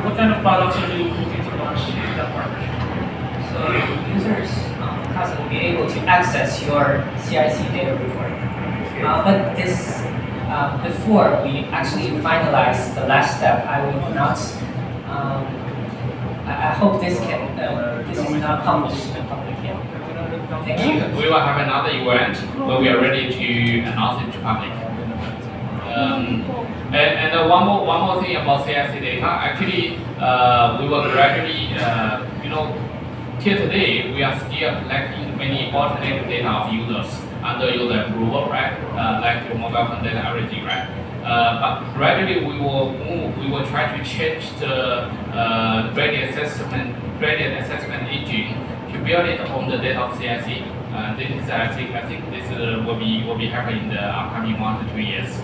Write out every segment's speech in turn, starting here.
what kind of products are you looking to launch in that partnership? So users Mocasa will be able to access your CIC data report. But this before we actually finalize the last step, I will announce. I hope this is not published in the public yet. Thank you. We will have another event where we are ready to announce it to public. And one more thing about CIC data. Actually, we will gradually, till today we are still collecting many alternate data of users under user approval, right? Like your mobile phone data, everything, right? But gradually we will try to change the gradient assessment engine to build it on the data of CIC. I think this will be happening in the upcoming 1 to 2 years.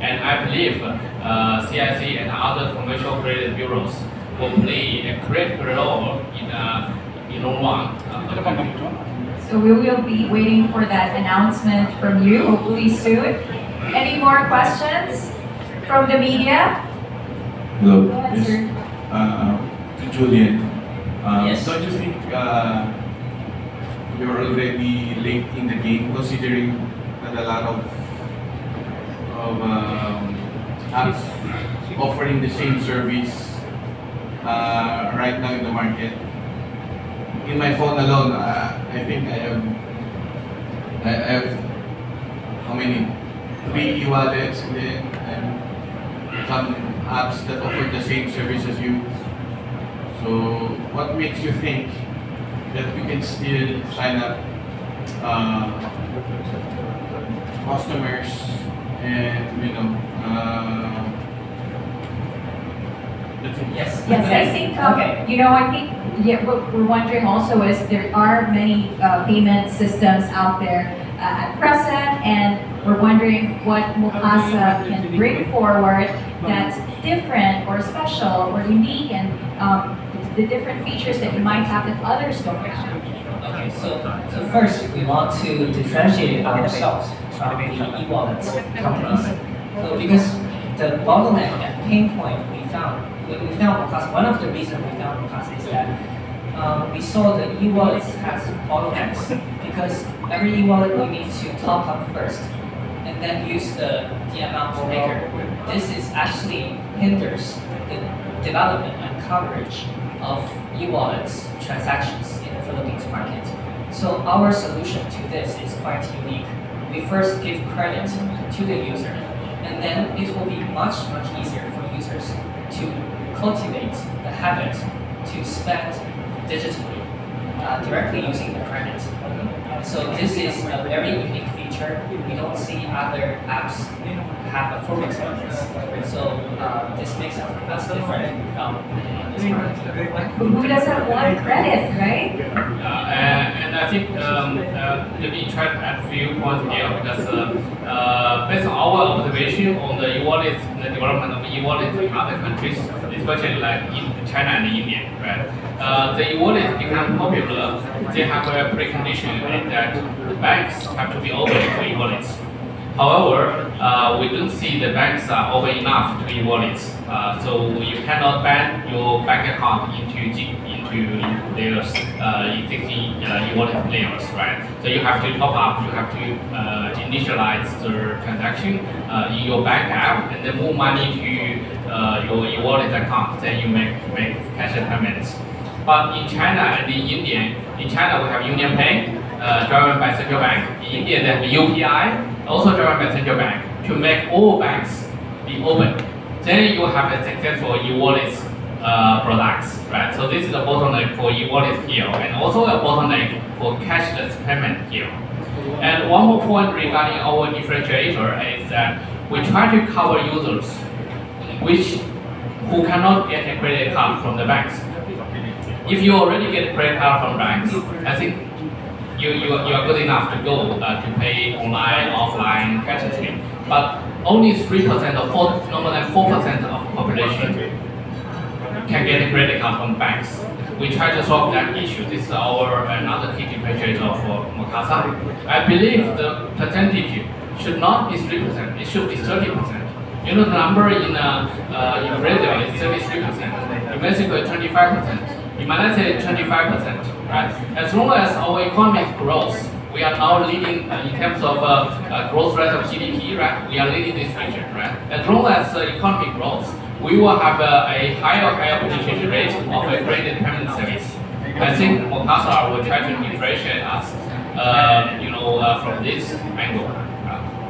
And I believe CIC and other commercial credit bureaus will play a critical role in long run for the country. So we will be waiting for that announcement from you, hopefully soon. Any more questions from the media? Hello. Go ahead, Yes. sir. To Julian. Yes. Don't you think you're already late in the game, considering that a lot of apps offering the same service right now in the market? In my phone alone, I think I have how many? 3 e-wallets and some apps that offer the same service as you. So what makes you think that we can still sign up customers and that's it. Yes. Yes, I think, Okay. I think what we're wondering also is there are many payment systems out there at present, and we're wondering what Mocasa can bring forward that's different or special or unique, and the different features that you might have that others don't have. Okay, so first we want to differentiate ourselves from the e-wallet companies. So because the bottleneck and pain point we found Mocasa, one of the reasons we found Mocasa is that we saw the e-wallet has bottlenecks because every e-wallet we need to top up first and then use the amount maker. This is actually hinders the development and coverage of e-wallets transactions in the Philippines market. So our solution to this is quite unique. We first give credit to the user, and then it will be much easier for users to cultivate the habit to spend digitally, directly using the credit. So this is a very unique feature. We don't see other apps have a focus on this. So this makes us different in this market. Who doesn't want credit, right? And I think let me try to add a few points here because based on our observation on the e-wallet, the development of e-wallet in other countries, especially like in China and India, right? The e-wallet become popular. They have a precondition that the banks have to be open to e-wallets. However, we don't see the banks are open enough to e-wallets, so you cannot ban your bank account into their existing e-wallet players, right? So you have to top up, you have to initialize the transaction in your bank app, and then move money to your e-wallet account. Then you make cash payments. But in China and in India, in China we have Union Pay, driven by central bank. In India they have UPI, also driven by central bank, to make all banks be open. Then you have a successful e-wallet products, right? So this is a bottleneck for e-wallet here, and also a bottleneck for cashless payment here. And one more point regarding our differentiator is that we try to cover users who cannot get a credit card from the banks. If you already get a credit card from banks, I think you are good enough to go to pay online, offline, cashlessly. But only 3% or no more than 4% of the population can get a credit card from banks. We try to solve that issue. This is another key differentiator for Mocasa. I believe the percentage should not be 3%, it should be 30%. You know, the number in Brazil is 33%, in Mexico is 25%, in Malaysia is 25%, right? As long as our economic growth, we are now leading in terms of growth rate of GDP, right? We are leading this region, right? As long as economic growth, we will have a higher penetration rate of a graded payment service. I think Mocasa will try to differentiate us, from this angle.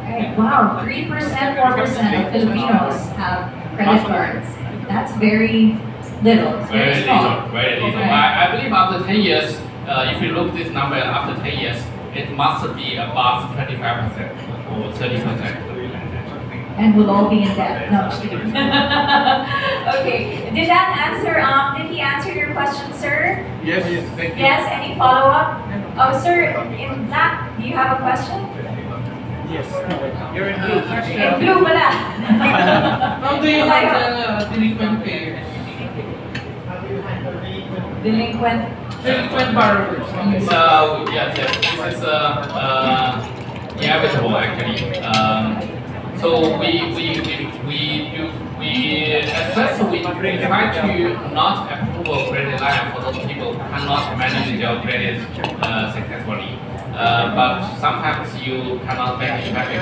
Okay, wow, 3%, 4% of Filipinos have credit cards. That's very little. It's very small. Very little. Okay. I believe after 10 years, if you look this number after 10 years, it must be above 25% or 30%. And we'll all be in debt. No, just kidding. Okay, did that answer, did he answer your question, sir? Yes, thank you. Yes, any follow-up? Oh, sir, in that, do you have a question? Yes. You're in blue. In blue pala. How do you handle delinquent payers? Delinquent borrowers. Yes, this is inevitable actually. So at first we try to not approve a credit line for those people who cannot manage their credit successfully. But sometimes you cannot make it happen.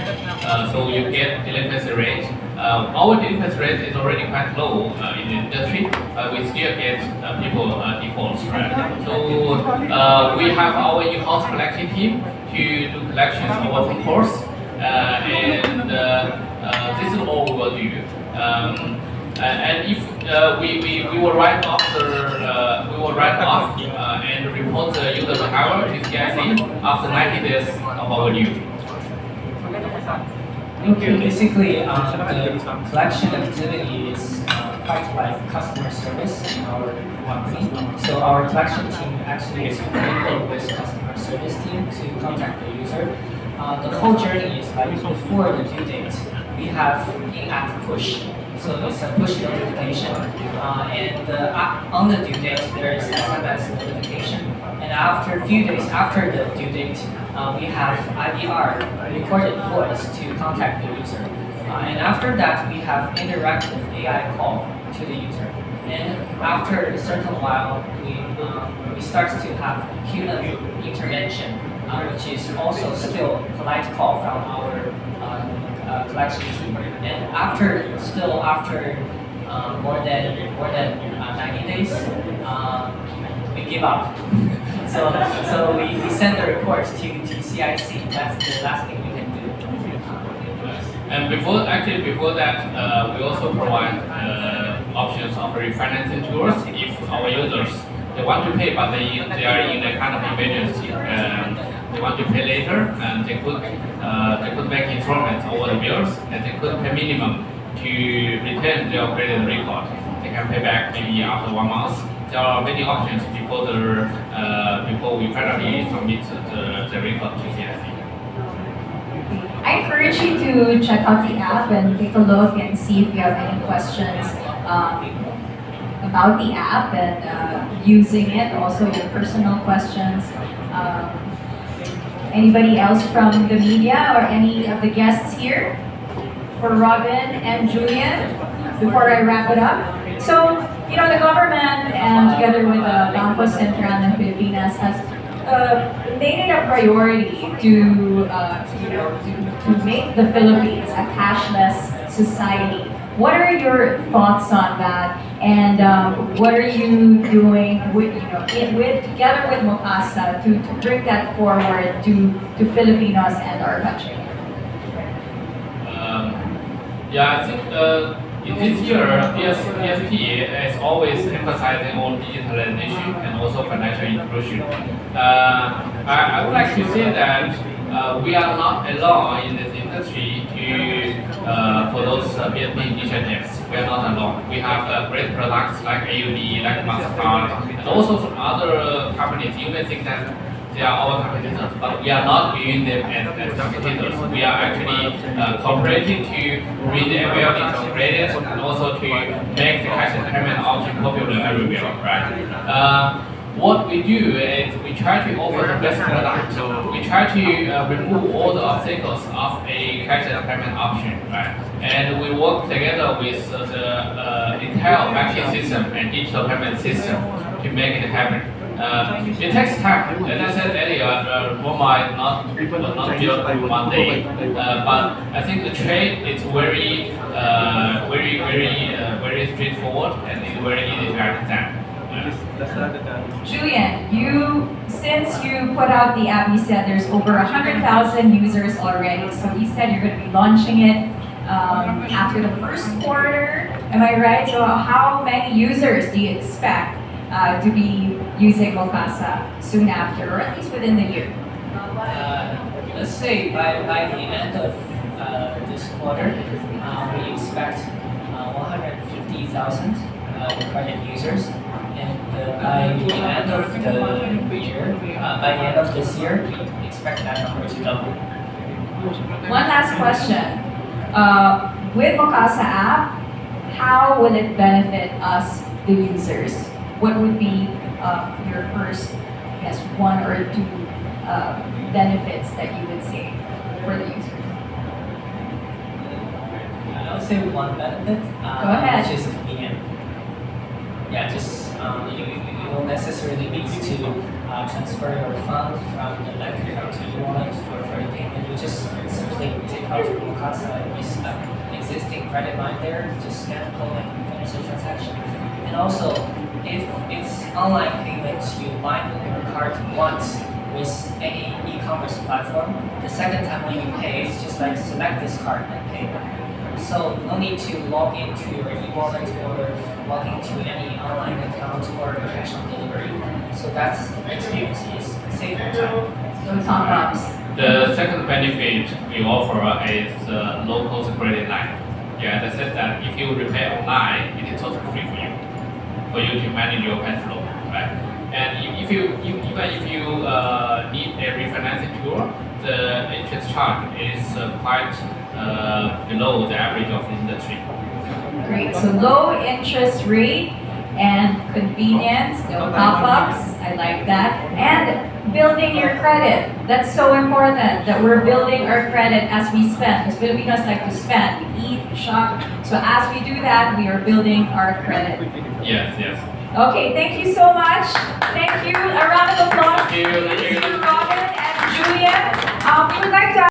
So you get delinquency rate. Our delinquency rate is already quite low in the industry, but we still get people defaults, right? So we have our in-house collection team to do collections over phone calls, and this is all we will do. And if we will write off and report the user behavior to CIC after 90 days of our due. Okay, basically, the collection activity is quite like customer service in our company. So our collection team actually is working with customer service team to contact the user. The whole journey is like before the due date, we have in-app push. So it's a push notification, and on the due date there is SMS notification, and after a few days after the due date, we have IVR, recorded voice, to contact the user, and after that we have interactive AI call to the user, and after a certain while we start to have human intervention, which is also still polite call from our collection team, and after more than 90 days, we give up. so we send the reports to CIC. That's the last thing we can do. And before that, we also provide options of refinancing tours if our users they want to pay, but they are in a kind of emergency. They want to pay later, and they could make installments over the bills, and they could pay minimum to retain their credit record. They can pay back maybe after 1 month. There are many options before we finally submit the record to CIC. I encourage you to check out the app and take a look and see if you have any questions about the app and using it, also your personal questions. Anybody else from the media or any of the guests here? For Robin and Julian, before I wrap it up. So, the government and together with Bangko Sentral ng Pilipinas has made it a priority to make the Philippines a cashless society. What are your thoughts on that? And what are you doing together with Mocasa to bring that forward to Filipinos and our country? I think in this year, PSP is always emphasizing on digitalization and also financial inclusion. I would like to say that we are not alone in this industry for those PSP initiatives. We are not alone. We have great products like AUD, like Mastercard, and also from other companies. You may think that they are our competitors, but we are not viewing them as competitors. We are actually cooperating to bring the awareness of credit and also to make the cash payment option popular everywhere, right? what we do is we try to offer the best product. We try to remove all the obstacles of a cashless payment option, right? And we work together with the entire banking system and digital payment system to make it happen. It takes time. As I said earlier, Roma is not built in one day. But I think the trade is very straightforward and it's very easy to understand. Julian, since you put out the app, you said there's over 100,000 users already. So you said you're going to be launching it after the first quarter. Am I right? So how many users do you expect to be using Mocasa soon after, or at least within the year? Let's say by the end of this quarter, we expect 150,000 credit users. And by the end of the year, by the end of this year, we expect that number to double. One last question. With Mocasa app, how will it benefit us, the users? What would be your first, I guess, one or two benefits that you would say for the users? I would say one benefit, Go ahead. which is convenient. Yeah, just you don't necessarily need to transfer your funds from the bank account to your wallet for the payment. You just simply take out your Mocasa, use existing credit line there, just scan the code and finish the transaction. And also, if it's online payments, you bind your card once with any e-commerce platform. The second time when you pay, it's just like select this card and pay. So no need to log into your e-wallet or log into any online account or cash on delivery. So that's experience is saving time. So Tom Robs. The second benefit we offer is local credit line. Yeah, as I said that if you repay online, it is totally free for you to manage your cash flow, right? And if you even if you need a refinancing tool, the interest charge is quite below the average of the industry. Great. So low interest rate and convenience, no pop-ups. I like that. And building your credit. That's so important that we're building our credit as we spend. Because Filipinos like to spend, we eat, shop. So as we do that, we are building our credit. Yes, yes. Okay, thank you so much. Thank you. A round of applause. Thank you. Please to Robin and Julian. We would like to